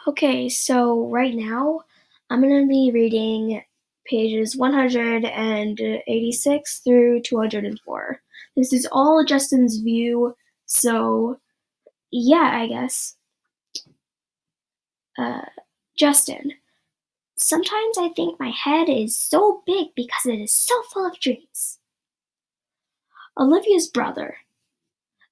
Okay, so right now I'm going to be reading pages 186 through 204. This is all Justin's view, so yeah, I guess. Uh, Justin, sometimes I think my head is so big because it is so full of dreams. Olivia's brother.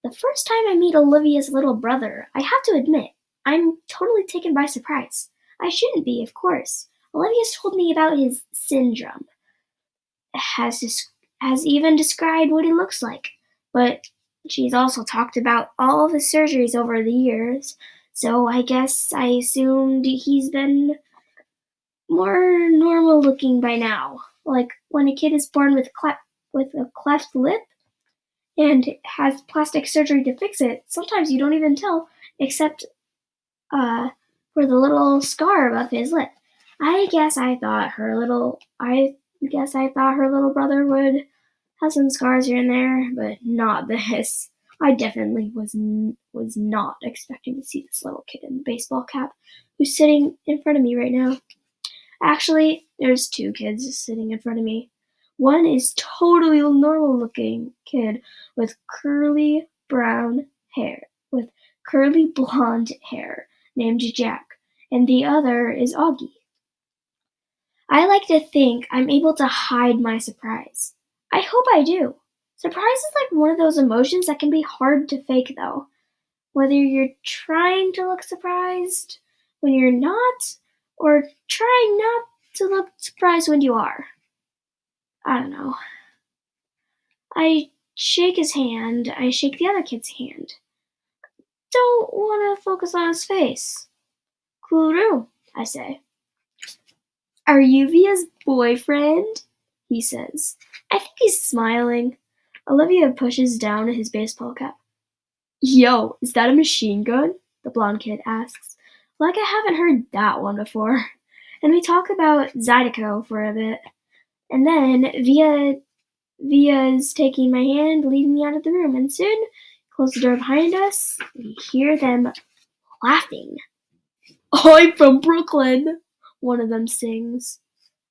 The first time I meet Olivia's little brother, I have to admit, I'm totally taken by surprise. I shouldn't be, of course. Olivia's told me about his syndrome, has has even described what he looks like, but she's also talked about all of his surgeries over the years, so I guess I assumed he's been more normal looking by now. Like when a kid is born with a cleft lip and has plastic surgery to fix it, sometimes you don't even tell, except uh, for the little scar above his lip. I guess I thought her little brother would have some scars here and there, but not this. I definitely was not expecting to see this little kid in the baseball cap who's sitting in front of me right now. Actually, there's two kids sitting in front of me. One is totally normal looking kid with with curly blonde hair, named Jack, and the other is Augie. I like to think I'm able to hide my surprise. I hope I do. Surprise is like one of those emotions that can be hard to fake, though. Whether you're trying to look surprised when you're not, or trying not to look surprised when you are. I don't know. I shake his hand, I shake the other kid's hand. Don't want to focus on his face. Cool room, I say. Are you Via's boyfriend? He says. I think he's smiling. Olivia pushes down his baseball cap. Yo, is that a machine gun? The blonde kid asks. Like I haven't heard that one before. And we talk about Zydeco for a bit. And then Via's taking my hand, leading me out of the room, and soon, close the door behind us, we hear them laughing. I'm from Brooklyn, one of them sings.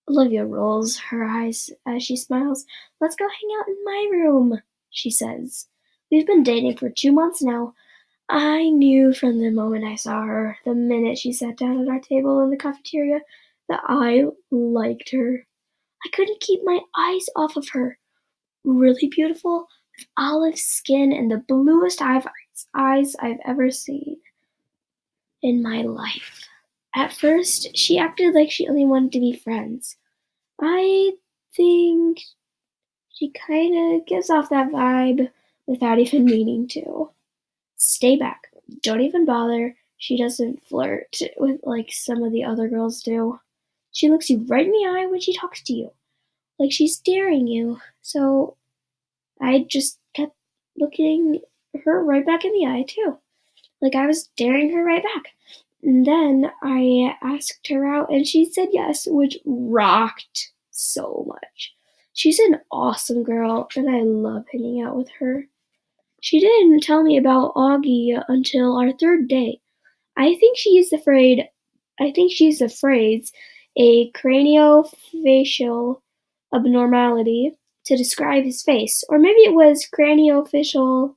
Olivia rolls her eyes as she smiles. Let's go hang out in my room, she says. We've been dating for 2 months now. I knew from the moment I saw her, the minute she sat down at our table in the cafeteria, that I liked her. I couldn't keep my eyes off of her. Really beautiful, with olive skin and the bluest eyes I've ever seen in my life. At first, she acted like she only wanted to be friends. I think she kinda gives off that vibe without even meaning to. Stay back. Don't even bother. She doesn't flirt with like some of the other girls do. She looks you right in the eye when she talks to you, like she's daring you. So I just kept looking her right back in the eye too, like I was daring her right back. And then I asked her out and she said yes, which rocked so much. She's an awesome girl and I love hanging out with her. She didn't tell me about Augie until our third date. I think she used the phrase a craniofacial abnormality to describe his face. Or maybe it was craniofacial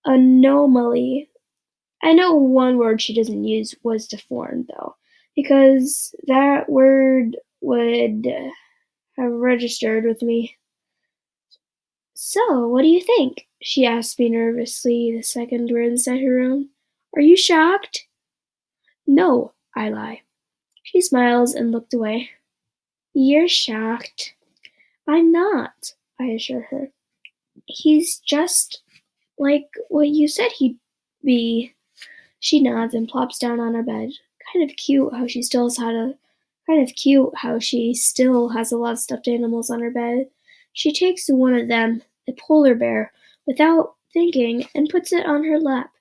anomaly. I know one word she doesn't use was deformed though, because that word would have registered with me. So, what do you think? She asked me nervously the second we're inside her room. Are you shocked? No, I lie. She smiles and looked away. You're shocked. I'm not, I assure her. He's just like what you said he'd be. She nods and plops down on her bed. Kind of cute how she still has a lot of stuffed animals on her bed. She takes one of them, a polar bear, without thinking, and puts it on her lap.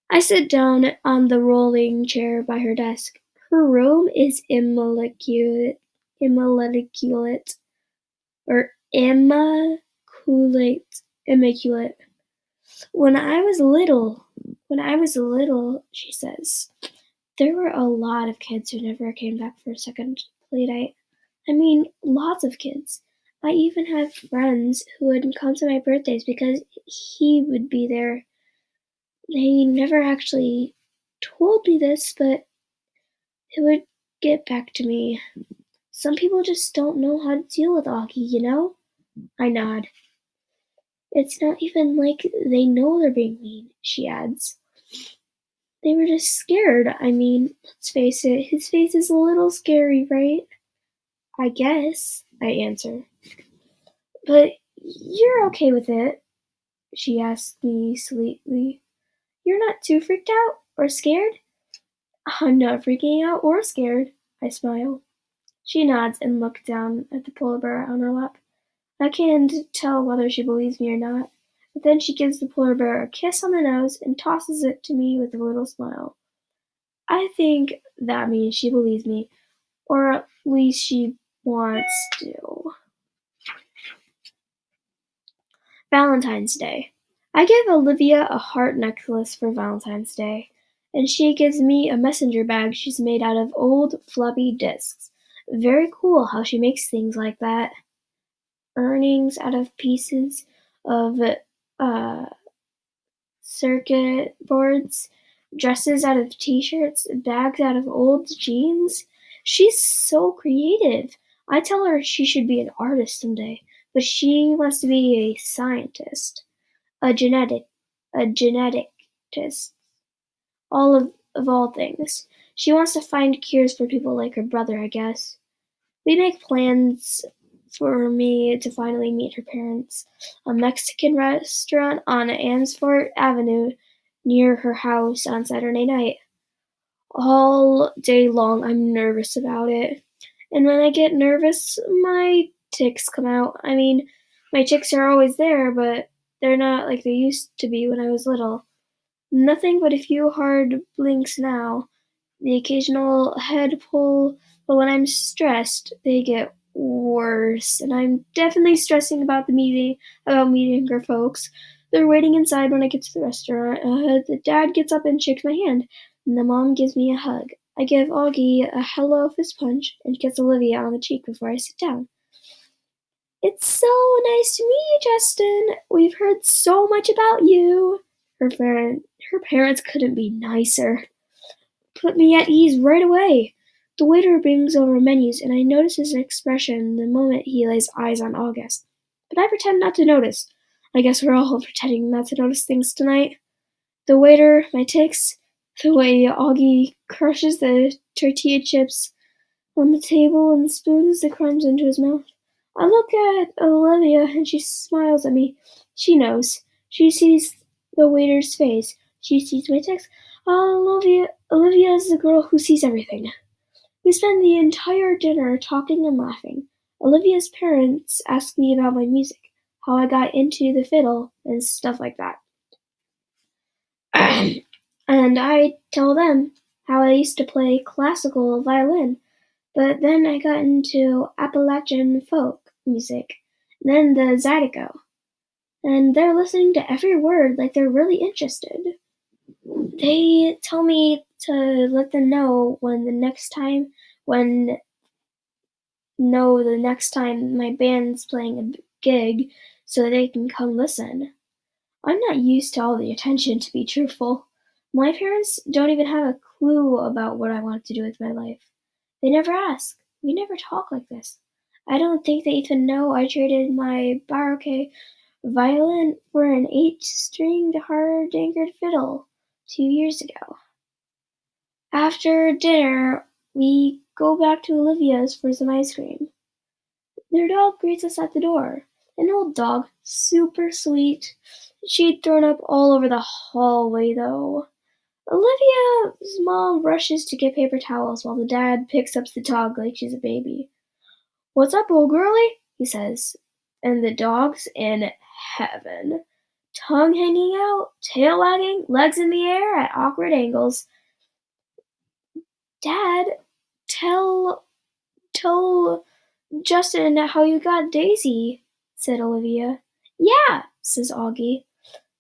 I sit down on the rolling chair by her desk. Her room is immaculate, or immaculate. When I was little, When I was little, she says, there were a lot of kids who never came back for a second play date. I mean, lots of kids. I even have friends who would come to my birthdays because he would be there. They never actually told me this, but it would get back to me. Some people just don't know how to deal with Augie. I nod. It's not even like they know they're being mean, she adds. They were just scared. I mean, let's face it, his face is a little scary, right? I guess, I answer. But you're okay with it? She asks me sweetly. You're not too freaked out or scared? I'm not freaking out or scared, I smile. She nods and looks down at the polar bear on her lap. I can't tell whether she believes me or not, but then she gives the polar bear a kiss on the nose and tosses it to me with a little smile. I think that means she believes me, or at least she wants to. Valentine's Day. I give Olivia a heart necklace for Valentine's Day, and she gives me a messenger bag she's made out of old floppy disks. Very cool how she makes things like that. Earrings out of pieces of uh, circuit boards, dresses out of t-shirts, bags out of old jeans. She's so creative. I tell her she should be an artist someday, but she wants to be a scientist, a geneticist, of all things. She wants to find cures for people like her brother, I guess. We make plans for me to finally meet her parents. A Mexican restaurant on Amsfort Avenue near her house on Saturday night. All day long I'm nervous about it. And when I get nervous, my tics come out. I mean, my tics are always there, but they're not like they used to be when I was little. Nothing but a few hard blinks now, the occasional head pull, but when I'm stressed, they get worse. And I'm definitely stressing about meeting her folks. They're waiting inside when I get to the restaurant. The dad gets up and shakes my hand, and the mom gives me a hug. I give Augie a hello fist punch and kiss Olivia on the cheek before I sit down. It's so nice to meet you, Justin. We've heard so much about you. Her parents couldn't be nicer. Put me at ease right away. The waiter brings over menus, and I notice his expression the moment he lays eyes on August. But I pretend not to notice. I guess we're all pretending not to notice things tonight. The waiter, my tics, the way Augie crushes the tortilla chips on the table and spoons the crumbs into his mouth. I look at Olivia, and she smiles at me. She knows. She sees the waiter's face. She sees my text. Olivia is the girl who sees everything. We spend the entire dinner talking and laughing. Olivia's parents ask me about my music, how I got into the fiddle, and stuff like that. And I tell them how I used to play classical violin, but then I got into Appalachian folk music, then the Zydeco, and they're listening to every word like they're really interested. They tell me to let them know when the next time my band's playing a gig so they can come listen. I'm not used to all the attention, to be truthful. My parents don't even have a clue about what I want to do with my life. They never ask. We never talk like this. I don't think they even know I traded my Baroque violin for an 8-stringed hard-anchored fiddle 2 years ago. After dinner, we go back to Olivia's for some ice cream. Their dog greets us at the door. An old dog, super sweet. She'd thrown up all over the hallway, though. Olivia's mom rushes to get paper towels while the dad picks up the dog like she's a baby. What's up, old girlie? He says. And the dog's in heaven. Tongue hanging out, tail wagging, legs in the air at awkward angles. Dad, tell Justin how you got Daisy, said Olivia. Yeah, says Augie.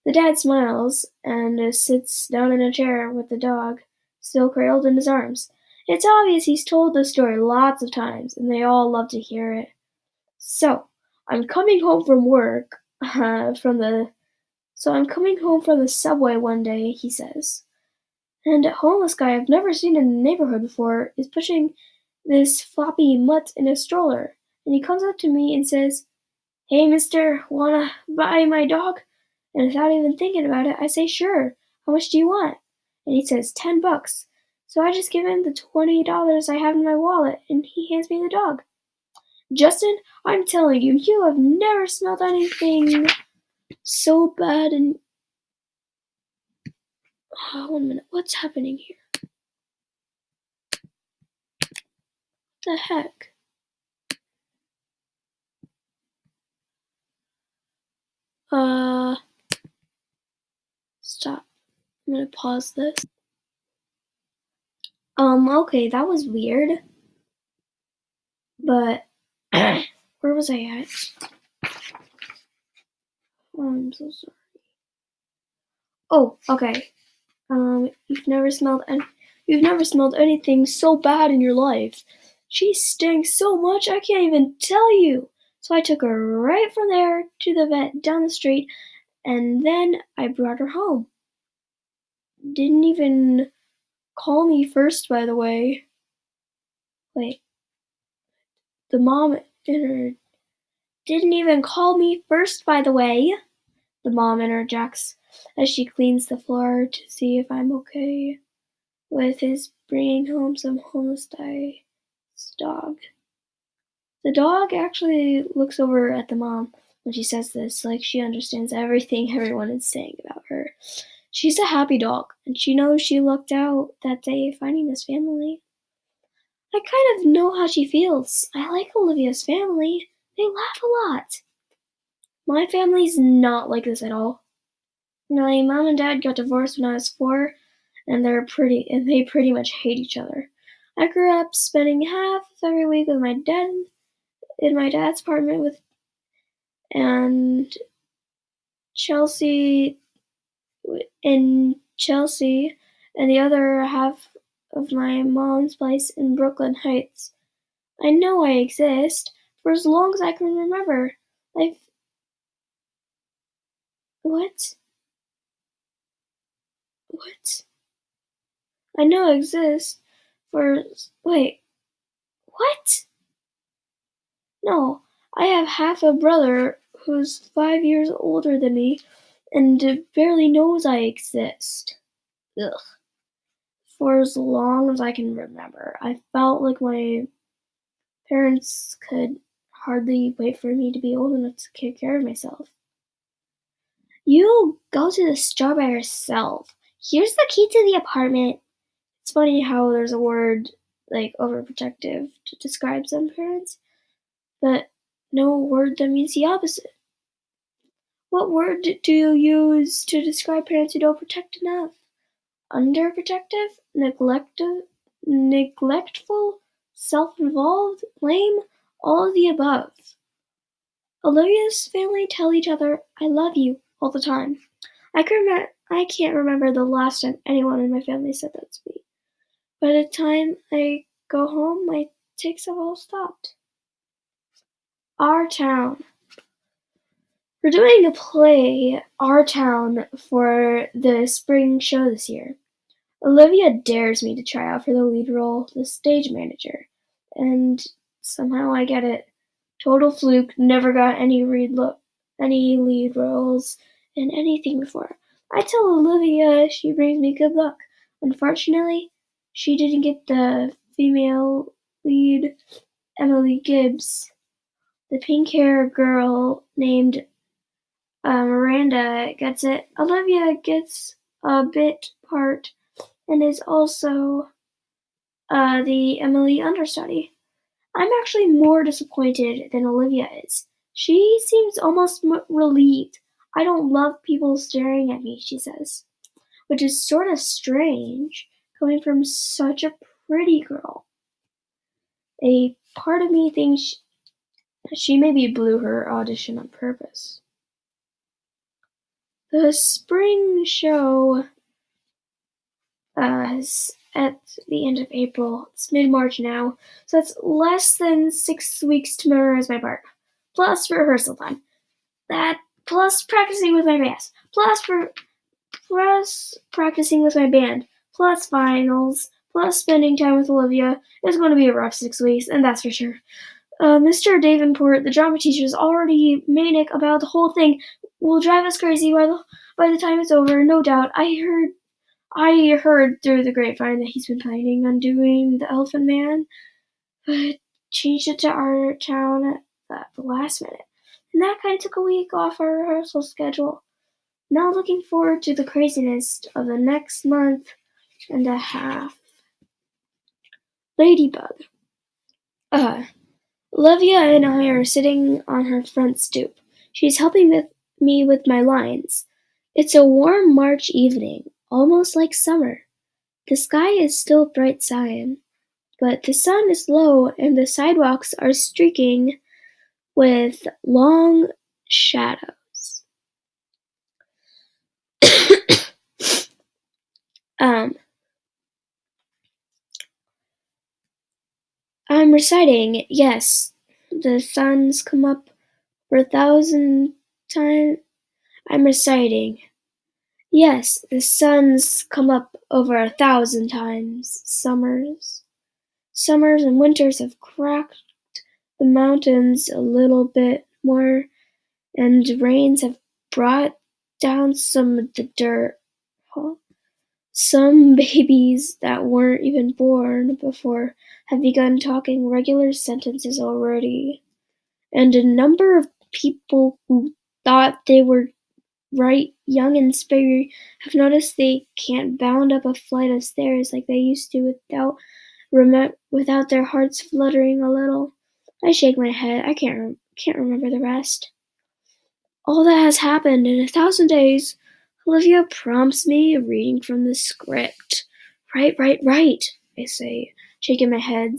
The dad smiles and sits down in a chair with the dog still cradled in his arms. It's obvious he's told the story lots of times, and they all love to hear it. So, I'm coming home from work, from the I'm coming home from the subway one day, he says. And a homeless guy I've never seen in the neighborhood before is pushing this floppy mutt in a stroller. And he comes up to me and says, "Hey, mister, wanna buy my dog?" And without even thinking about it, I say, "Sure. How much do you want?" And he says, $10. So I just give him the $20 I have in my wallet, and he hands me the dog. Justin, I'm telling you, you have never smelled anything so bad and... 1 minute, what's happening here? What the heck? Stop. I'm gonna pause this. Okay, that was weird. But, where was I at? Oh, I'm so sorry. Oh, okay. You've never smelled anything so bad in your life. She stinks so much I can't even tell you. So I took her right from there to the vet down the street, and then I brought her home. Didn't even call me first, by the way. Wait. The mom didn't even call me first, by the way. The mom interjects as she cleans the floor to see if I'm okay with his bringing home some homeless guy's dog. The dog actually looks over at the mom when she says this, like she understands everything everyone is saying about her. She's a happy dog, and she knows she lucked out that day finding this family. I kind of know how she feels. I like Olivia's family. They laugh a lot. My family's not like this at all. My mom and dad got divorced when I was 4, and they pretty much hate each other. I grew up spending half of every week with my dad in my dad's apartment with and Chelsea in Chelsea, and the other half of my mom's place in Brooklyn Heights. I know I exist for as long as I can remember. I've what? What? I know I exist for wait. What? No, I have half a brother who's 5 years older than me and barely knows I exist. Ugh. For as long as I can remember, I felt like my parents could hardly wait for me to be old enough to take care of myself. You go to the store by yourself. Here's the key to the apartment. It's funny how there's a word like overprotective to describe some parents, but no word that means the opposite. What word do you use to describe parents who don't protect enough? Underprotective? Neglectful? Self-involved? Lame? All of the above. Olivia's family tell each other, "I love you," all the time. I can't remember the last time anyone in my family said that to me. By the time I go home, my tics have all stopped. Our Town. We're doing a play, Our Town, for the spring show this year. Olivia dares me to try out for the lead role, the stage manager, and somehow I get it. Total fluke, never got any lead roles in anything before. I tell Olivia she brings me good luck. Unfortunately, she didn't get the female lead, Emily Gibbs. The pink-hair girl named Miranda gets it. Olivia gets a bit part and is also the Emily understudy. I'm actually more disappointed than Olivia is. She seems almost relieved. "I don't love people staring at me," she says, which is sort of strange coming from such a pretty girl. A part of me thinks she maybe blew her audition on purpose. The spring show is at the end of April. It's mid-March now, so it's less than 6 weeks to memorize my part. Plus rehearsal time. That plus practicing with my bass. Plus practicing with my band. Plus finals. Plus spending time with Olivia. It's going to be a rough 6 weeks, and that's for sure. Mr. Davenport, the drama teacher, is already manic about the whole thing. Will drive us crazy by the time it's over, no doubt. I heard through the grapevine that he's been planning on doing the Elephant Man, but changed it to our town at the last minute. And that kind of took a week off our rehearsal schedule. Now looking forward to the craziness of the next month and a half. Ladybug. Olivia and I are sitting on her front stoop. She's helping me with my lines. It's a warm March evening, almost like summer. The sky is still bright cyan, but the sun is low and the sidewalks are streaking with long shadows. I'm reciting, yes. The sun's come up for 1,000 times. I'm reciting. Yes, the sun's come up over 1,000 times. Summers and winters have cracked the mountains a little bit more, and rains have brought down some of the dirt. Some babies that weren't even born before have begun talking regular sentences already, and a number of people who thought they were right young and spry have noticed they can't bound up a flight of stairs like they used to without their hearts fluttering a little. I shake my head. I can't remember the rest. All that has happened in 1,000 days. Olivia prompts me, reading from the script. Right, I say, shaking my head.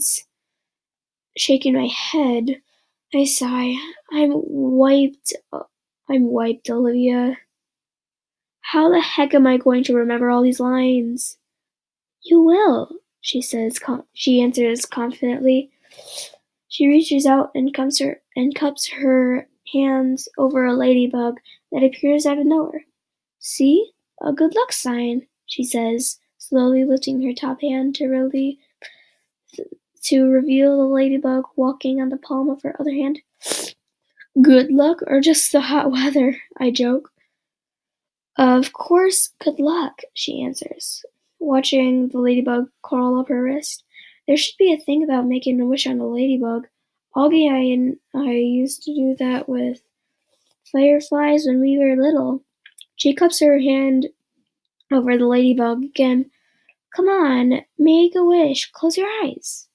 I sigh. I'm wiped, Olivia. How the heck am I going to remember all these lines? You will, she answers confidently. She reaches out and cups her hands over a ladybug that appears out of nowhere. See? A good luck sign, she says, slowly lifting her top hand to reveal the ladybug walking on the palm of her other hand. Good luck or just the hot weather, I joke. Of course, good luck, she answers, watching the ladybug crawl up her wrist. There should be a thing about making a wish on a ladybug. Augie and I used to do that with fireflies when we were little. She cups her hand over the ladybug again. Come on, make a wish. Close your eyes.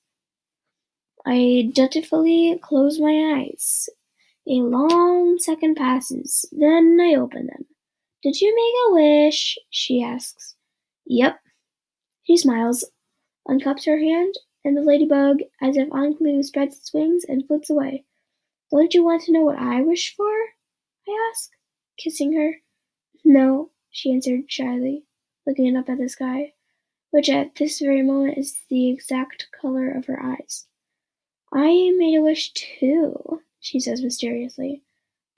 I dutifully close my eyes. A long second passes. Then I open them. Did you make a wish? She asks. Yep. She smiles, uncups her hand, and the ladybug, as if on glue, spreads its wings and flits away. Don't you want to know what I wish for? I ask, kissing her. No, she answered shyly, looking up at the sky, which at this very moment is the exact color of her eyes. I made a wish too, she says mysteriously,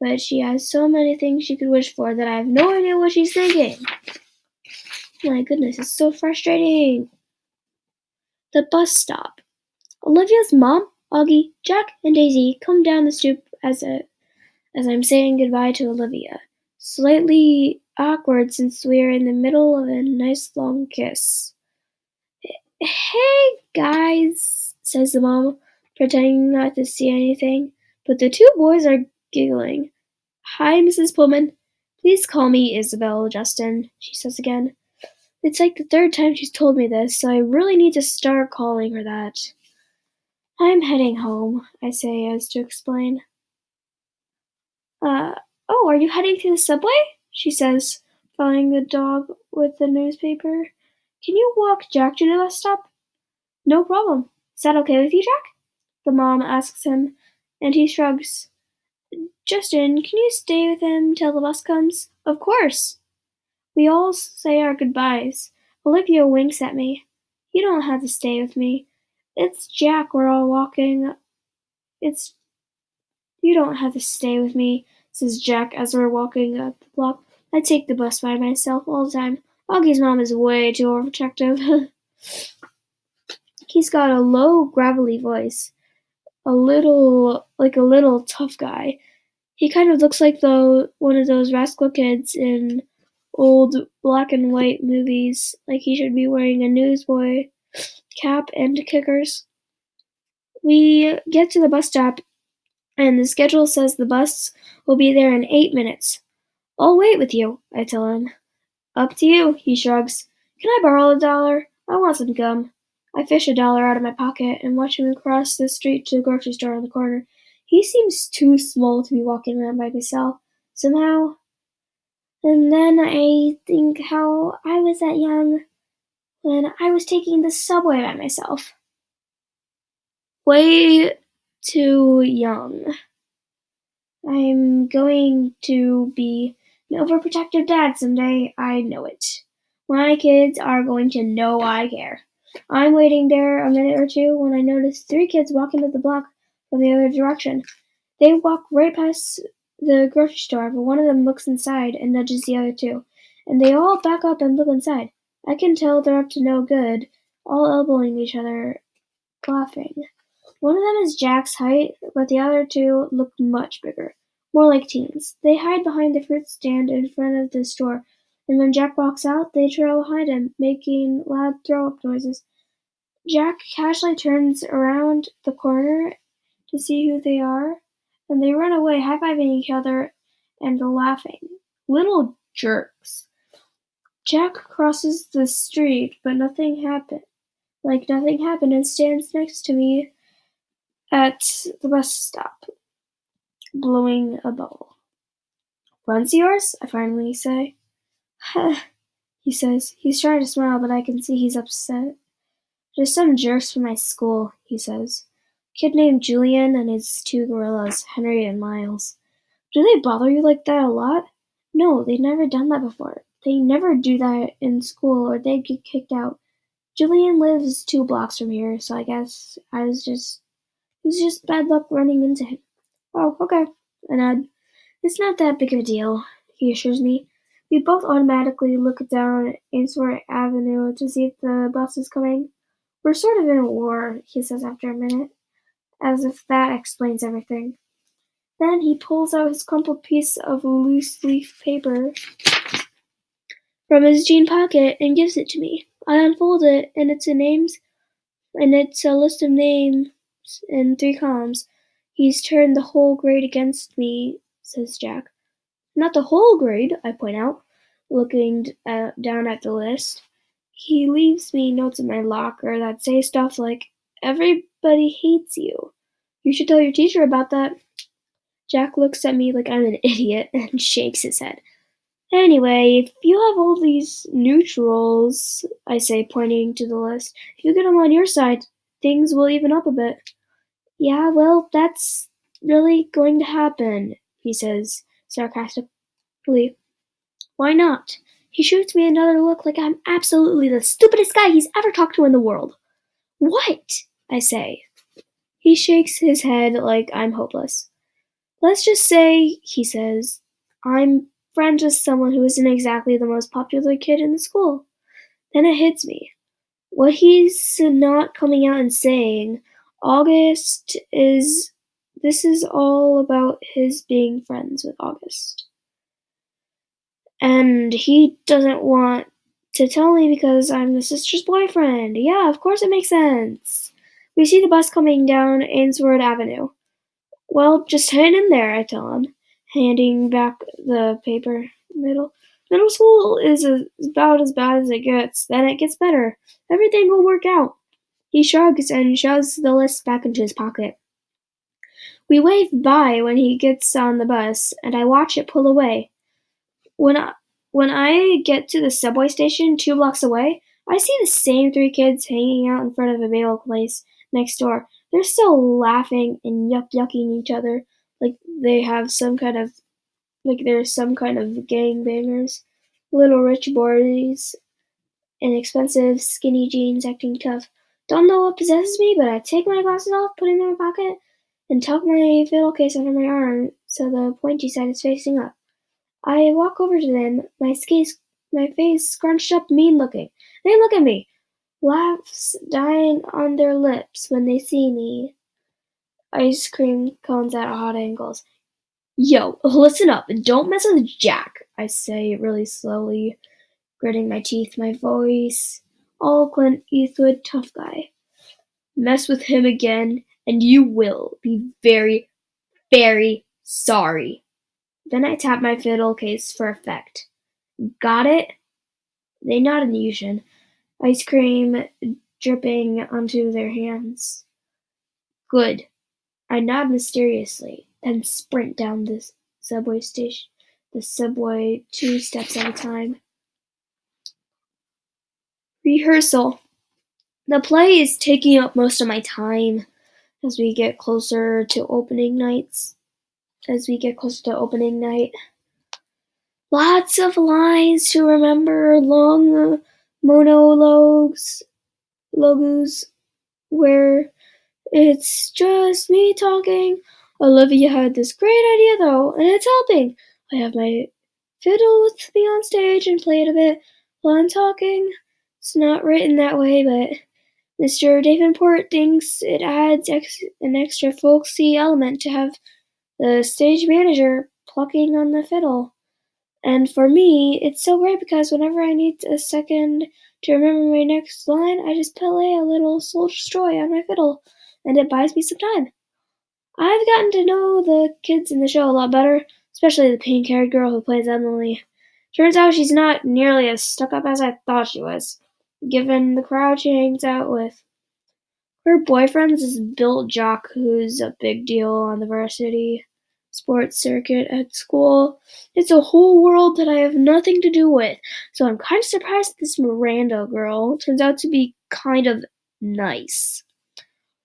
but she has so many things she could wish for that I have no idea what she's thinking. My goodness, it's so frustrating. The bus stop. Olivia's mom, Augie, Jack, and Daisy come down the stoop as I'm saying goodbye to Olivia. Slightly awkward since we're in the middle of a nice long kiss. Hey, guys, says the mom, pretending not to see anything, but the two boys are giggling. Hi, Mrs. Pullman. Please call me Isabel, Justin, she says again. It's like the third time she's told me this, so I really need to start calling her that. I'm heading home, I say as to explain. Oh, are you heading to the subway? She says, following the dog with the newspaper. Can you walk Jack to the bus stop? No problem. Is that okay with you, Jack? The mom asks him, and he shrugs. Justin, can you stay with him till the bus comes? Of course. We all say our goodbyes. Olivia winks at me. You don't have to stay with me. It's Jack, we're all walking. It's You don't have to stay with me, says Jack as we're walking up the block. I take the bus by myself all the time. Augie's mom is way too overprotective. He's got a low, gravelly voice. A little tough guy. He kind of looks like one of those rascal kids in old black and white movies, like he should be wearing a newsboy cap and kickers. We get to the bus stop, and the schedule says the bus will be there in 8 minutes. I'll wait with you, I tell him. Up to you, he shrugs. Can I borrow $1? I want some gum. I fish $1 out of my pocket and watch him cross the street to the grocery store on the corner. He seems too small to be walking around by himself, somehow. And then I think how I was that young when I was taking the subway by myself. Way too young. I'm going to be an overprotective dad someday, I know it. My kids are going to know I care. I'm waiting there a minute or two when I notice 3 kids walking up the block from the other direction. They walk right past the grocery store, but one of them looks inside and nudges the other 2, and they all back up and look inside. I can tell they're up to no good, all elbowing each other, laughing. One of them is Jack's height, but the other 2 look much bigger, more like teens. They hide behind the fruit stand in front of the store, and when Jack walks out, they trail behind him, making loud throw-up noises. Jack casually turns around the corner to see who they are, and they run away, high-fiving each other and laughing. Little jerks. Jack crosses the street, but nothing happened. Nothing happened, and stands next to me at the bus stop, blowing a bubble. Runs yours? I finally say. He says. He's trying to smile, but I can see he's upset. There's some jerks from my school, he says. Kid named Julian and his 2 gorillas, Henry and Miles. Do they bother you like that a lot? No, they've never done that before. They never do that in school or they'd get kicked out. Julian lives 2 blocks from here, so I guess it was just bad luck running into him. Oh, okay. I nod. It's not that big of a deal, he assures me. We both automatically look down Ainsworth Avenue to see if the bus is coming. We're sort of in a war, he says after a minute, as if that explains everything. Then he pulls out his crumpled piece of loose-leaf paper from his jean pocket and gives it to me. I unfold it, and it's a list of names in 3 columns. He's turned the whole grade against me, says Jack. Not the whole grade, I point out, looking down at the list. He leaves me notes in my locker that say stuff like, everybody hates you. You should tell your teacher about that. Jack looks at me like I'm an idiot and shakes his head. Anyway, if you have all these neutrals, I say, pointing to the list, if you get them on your side, things will even up a bit. Yeah, well, that's really going to happen, he says, sarcastically. Why not? He shoots me another look like I'm absolutely the stupidest guy he's ever talked to in the world. What? I say. He shakes his head like I'm hopeless. Let's just say, he says, I'm friends with someone who isn't exactly the most popular kid in the school. Then it hits me. What he's not coming out and saying, this is all about his being friends with August. And he doesn't want to tell me because I'm the sister's boyfriend. Yeah, of course it makes sense. We see the bus coming down Ainsworth Avenue. Well, just hang in there, I tell him, handing back the paper. Middle school is about as bad as it gets. Then it gets better. Everything will work out. He shrugs and shoves the list back into his pocket. We wave bye when he gets on the bus, and I watch it pull away. When I get to the subway station 2 blocks away, I see the same 3 kids hanging out in front of a bagel place next door. They're still laughing and yucking each other like they're some kind of gangbangers. Little rich boys in expensive, skinny jeans acting tough. Don't know what possesses me, but I take my glasses off, put them in my pocket, and tuck my fiddle case under my arm so the pointy side is facing up. I walk over to them, my face scrunched up mean looking. They look at me, laughs dying on their lips when they see me. Ice cream cones at odd angles. Yo, listen up and don't mess with Jack, I say really slowly, gritting my teeth, my voice all Clint Eastwood tough guy. Mess with him again, and you will be very, very sorry. Then I tap my fiddle case for effect. Got it? They nod in unison, ice cream dripping onto their hands. Good. I nod mysteriously, then sprint down the subway 2 steps at a time. Rehearsal. The play is taking up most of my time as we get closer to opening nights. As we get closer to opening night. Lots of lines to remember, long monologues where it's just me talking. Olivia had this great idea though, and it's helping. I have my fiddle with me on stage and play it a bit while I'm talking. It's not written that way, but Mr. Davenport thinks it adds an extra folksy element to have the stage manager plucking on the fiddle. And for me, it's so great because whenever I need a second to remember my next line, I just play a little Soldier's Joy on my fiddle, and it buys me some time. I've gotten to know the kids in the show a lot better, especially the pink-haired girl who plays Emily. Turns out she's not nearly as stuck-up as I thought she was, given the crowd she hangs out with. Her boyfriend's this Bill jock who's a big deal on the varsity sports circuit at school. It's a whole world that I have nothing to do with, so I'm kind of surprised that this Miranda girl turns out to be kind of nice.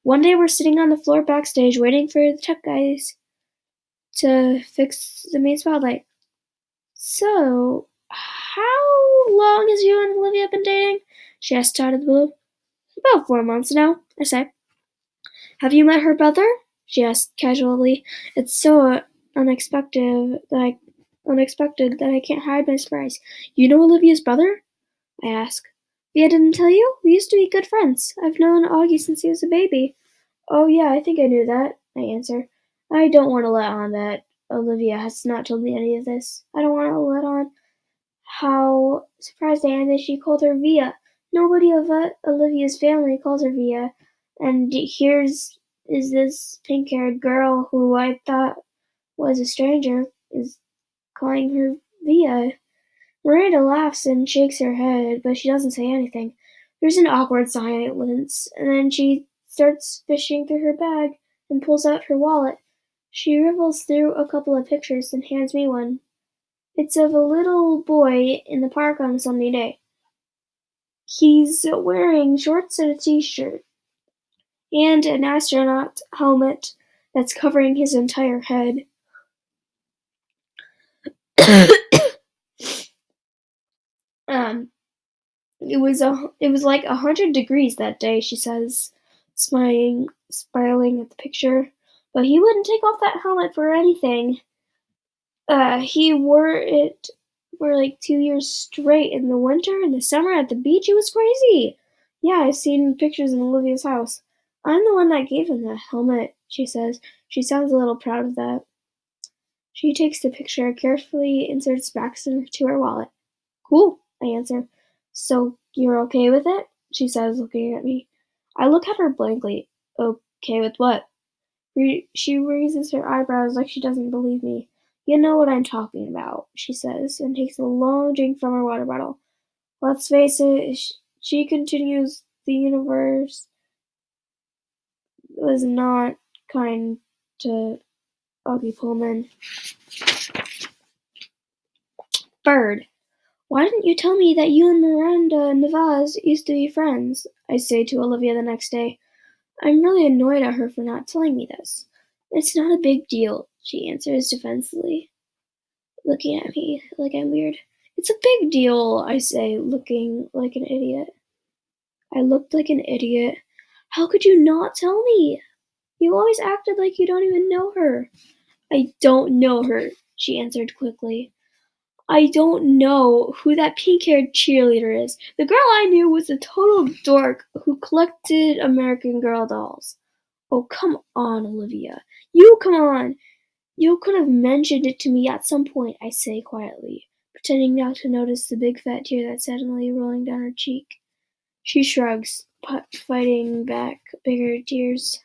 One day we're sitting on the floor backstage waiting for the tech guys to fix the main spotlight. So, how long has you and Olivia been dating? She asked out of the blue. About 4 months now, I say. Have you met her brother? She asked casually. It's so unexpected that I can't hide my surprise. You know Olivia's brother? I ask. Via didn't tell you? We used to be good friends. I've known Augie since he was a baby. Oh yeah, I think I knew that, I answer. I don't want to let on that Olivia has not told me any of this. I don't want to let on how surprised I am that she called her Via. Nobody of Olivia's family calls her Via. And here's is this pink-haired girl who I thought was a stranger is calling her Via. Miranda laughs and shakes her head, but she doesn't say anything. There's an awkward silence, and then she starts fishing through her bag and pulls out her wallet. She riffles through a couple of pictures and hands me one. It's of a little boy in the park on a sunny day. He's wearing shorts and a t-shirt, and an astronaut helmet that's covering his entire head. um, it was like 100 degrees that day, she says, smiling at the picture. But he wouldn't take off that helmet for anything. He wore it for like 2 years straight in the winter and the summer at the beach. It was crazy. Yeah, I've seen pictures in Olivia's house. I'm the one that gave him the helmet, she says. She sounds a little proud of that. She takes the picture, carefully inserts back into her wallet. Cool, I answer. So you're okay with it? She says, looking at me. I look at her blankly. Okay with what? She raises her eyebrows like she doesn't believe me. You know what I'm talking about, she says, and takes a long drink from her water bottle. Let's face it, she continues, the universe was not kind to Augie Pullman. Bird. Why didn't you tell me that you and Miranda Navas used to be friends? I say to Olivia the next day. I'm really annoyed at her for not telling me this. It's not a big deal, she answers defensively, looking at me like I'm weird. It's a big deal, I say, looking like an idiot. I looked like an idiot. How could you not tell me? You always acted like you don't even know her. I don't know her, she answered quickly. I don't know who that pink-haired cheerleader is. The girl I knew was a total dork who collected American Girl dolls. Oh, come on, Olivia. You come on. You could have mentioned it to me at some point, I say quietly, pretending not to notice the big fat tear that's suddenly rolling down her cheek. She shrugs, fighting back bigger tears.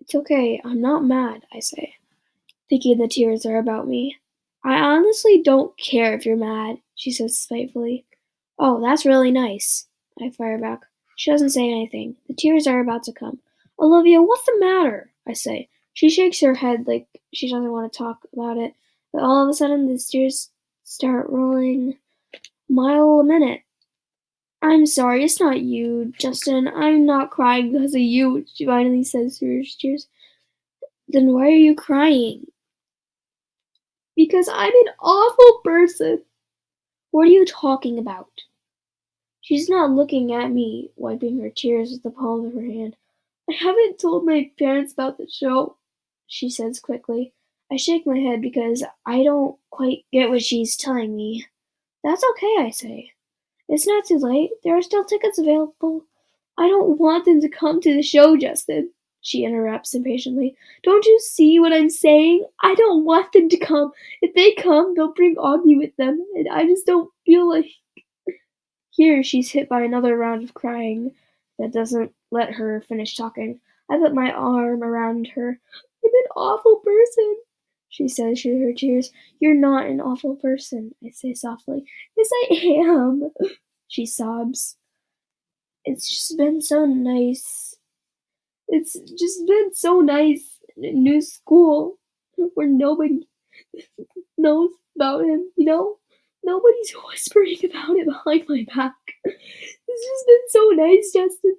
It's okay, I'm not mad, I say, thinking the tears are about me. I honestly don't care if you're mad, she says spitefully. Oh, that's really nice, I fire back. She doesn't say anything. The tears are about to come. Olivia, what's the matter? I say. She shakes her head like she doesn't want to talk about it, but all of a sudden the tears start rolling a mile a minute. I'm sorry, it's not you, Justin. I'm not crying because of you, she finally says through her tears. Then why are you crying? Because I'm an awful person. What are you talking about? She's not looking at me, wiping her tears with the palm of her hand. I haven't told my parents about the show, she says quickly. I shake my head because I don't quite get what she's telling me. That's okay, I say. It's not too late. There are still tickets available. I don't want them to come to the show, Justin, she interrupts impatiently. Don't you see what I'm saying? I don't want them to come. If they come, they'll bring Augie with them, and I just don't feel like. Here she's hit by another round of crying that doesn't let her finish talking. I put my arm around her. I'm an awful person, she says through her tears. You're not an awful person, I say softly. Yes, I am, she sobs. It's just been so nice. It's just been so nice in a new school where nobody knows about him, you know? Nobody's whispering about it behind my back. It's just been so nice, Justin.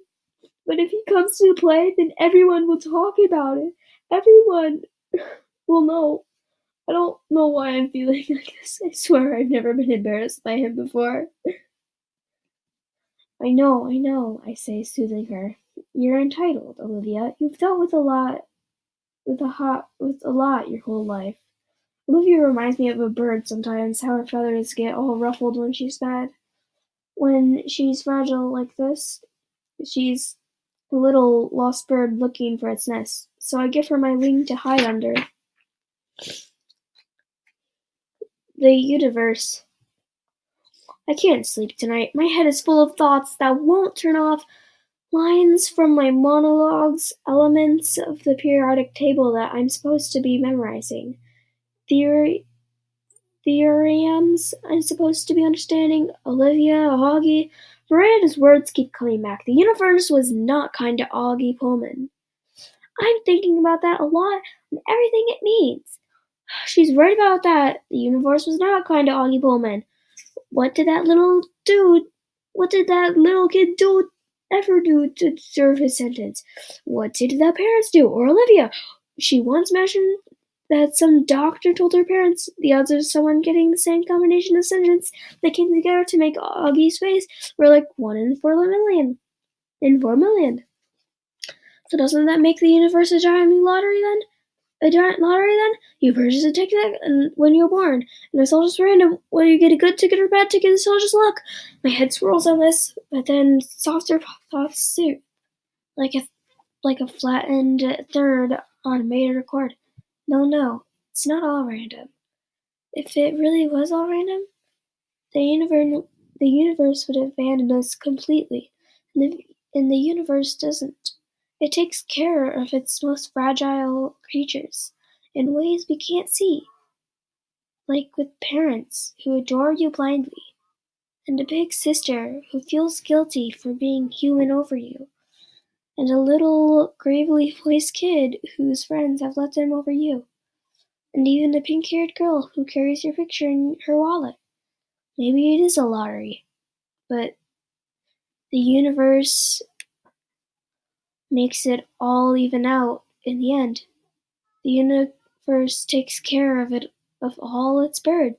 But if he comes to the play, then everyone will talk about it. Everyone will know. I don't know why I'm feeling like this. I swear I've never been embarrassed by him before. I know, I say, soothing her. You're entitled, Olivia. You've dealt with a lot with a lot your whole life. Olivia reminds me of a bird sometimes, how her feathers get all ruffled when she's mad. When she's fragile like this, she's a little lost bird looking for its nest, so I give her my wing to hide under. The universe. I can't sleep tonight. My head is full of thoughts that won't turn off. Lines from my monologues, elements of the periodic table that I'm supposed to be memorizing, theory, theorems I'm supposed to be understanding, Olivia, Augie. Miranda's words keep coming back. The universe was not kind to Augie Pullman. I'm thinking about that a lot and everything it means. She's right about that. The universe was not kind to Augie Pullman. What did that little dude, what did that little kid ever do to deserve his sentence? What did the parents do? Or Olivia? She once mentioned that some doctor told her parents the odds of someone getting the same combination of sentence that came together to make Augie's face were like 1 in 4 million. In 4 million. So doesn't that make the universe a giant lottery then? A giant lottery then? You purchase a ticket and when you're born, and it's all just random. Whether you get a good ticket or a bad ticket, it's all just luck. My head swirls on this, but then softer thoughts suit, like a flattened third on a major chord. No, it's not all random. If it really was all random, the universe would abandon us completely, and the universe doesn't. It takes care of its most fragile creatures in ways we can't see, like with parents who adore you blindly, and a big sister who feels guilty for being human over you, and a little gravely voiced kid whose friends have let them over you, and even a pink-haired girl who carries your picture in her wallet. Maybe it is a lottery, but the universe makes it all even out in the end. The universe takes care of all its birds.